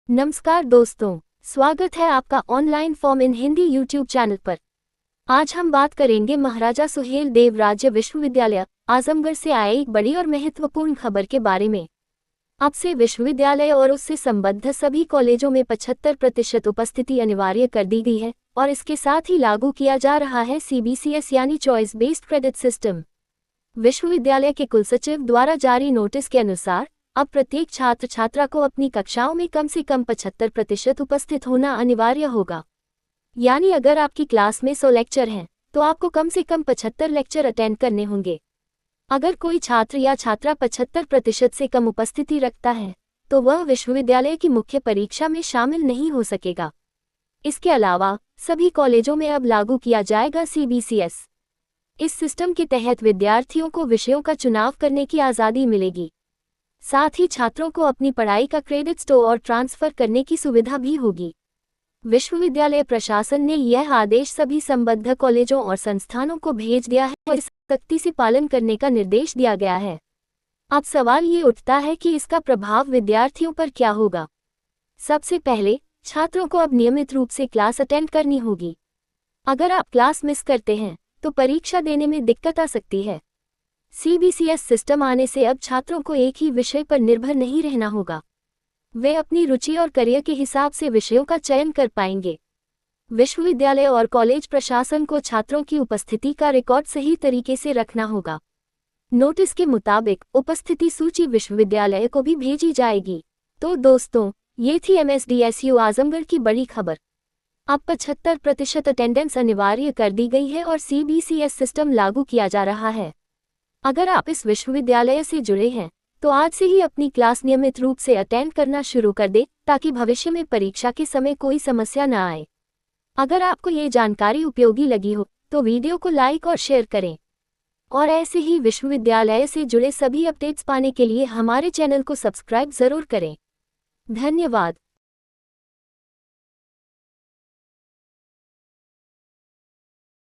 नमस्कार दोस्तों, स्वागत है आपका online form in Hindi YouTube channel पर। आज हम बात करेंगे महाराजा सुहेल देव राज्य विश्वविद्यालय आजमगढ़ से आए एक बड़ी और महत्वपूर्ण खबर के बारे में। अब से विश्वविद्यालय और उससे संबद्ध सभी कॉलेजों में 75% उपस्थिति अनिवार्य कर दी गई है और इसके साथ ही लागू किया जा रहा है CBCS यानी चॉइस बेस्ड क्रेडिट सिस्टम। विश्वविद्यालय के कुलसचिव द्वारा जारी नोटिस के अनुसार अब प्रत्येक छात्र छात्रा को अपनी कक्षाओं में कम से कम 75% उपस्थित होना अनिवार्य होगा। यानी अगर आपकी क्लास में 100 लेक्चर हैं, तो आपको कम से कम 75 लेक्चर अटेंड करने होंगे। अगर कोई छात्र या छात्रा 75% से कम उपस्थिति रखता है, तो वह विश्वविद्यालय की मुख्य परीक्षा में शामिल नहीं हो सकेगा। इसके अलावा सभी कॉलेजों में अब लागू किया जाएगा CBCS। इस सिस्टम के तहत विद्यार्थियों को विषयों का चुनाव करने की आज़ादी मिलेगी। साथ ही छात्रों को अपनी पढ़ाई का क्रेडिट स्टोर और ट्रांसफर करने की सुविधा भी होगी। विश्वविद्यालय प्रशासन ने यह आदेश सभी संबद्ध कॉलेजों और संस्थानों को भेज दिया है और इसका सख्ती से पालन करने का निर्देश दिया गया है। अब सवाल ये उठता है कि इसका प्रभाव विद्यार्थियों पर क्या होगा। सबसे पहले छात्रों को अब नियमित रूप से क्लास अटेंड करनी होगी। अगर आप क्लास मिस करते हैं तो परीक्षा देने में दिक्कत आ सकती है। CBCS सिस्टम आने से अब छात्रों को एक ही विषय पर निर्भर नहीं रहना होगा। वे अपनी रुचि और करियर के हिसाब से विषयों का चयन कर पाएंगे। विश्वविद्यालय और कॉलेज प्रशासन को छात्रों की उपस्थिति का रिकॉर्ड सही तरीके से रखना होगा। नोटिस के मुताबिक उपस्थिति सूची विश्वविद्यालय को भी भेजी जाएगी। तो दोस्तों, ये थी MSDSU आजमगढ़ की बड़ी खबर। अब 75% अटेंडेंस अनिवार्य कर दी गई है और CBCS सिस्टम लागू किया जा रहा है। अगर आप इस विश्वविद्यालय से जुड़े हैं, तो आज से ही अपनी क्लास नियमित रूप से अटेंड करना शुरू कर दें ताकि भविष्य में परीक्षा के समय कोई समस्या न आए। अगर आपको ये जानकारी उपयोगी लगी हो, तो वीडियो को लाइक और शेयर करें। और ऐसे ही विश्वविद्यालय से जुड़े सभी अपडेट्स पाने के लिए हमारे चैनल को सब्सक्राइब जरूर करें। धन्यवाद।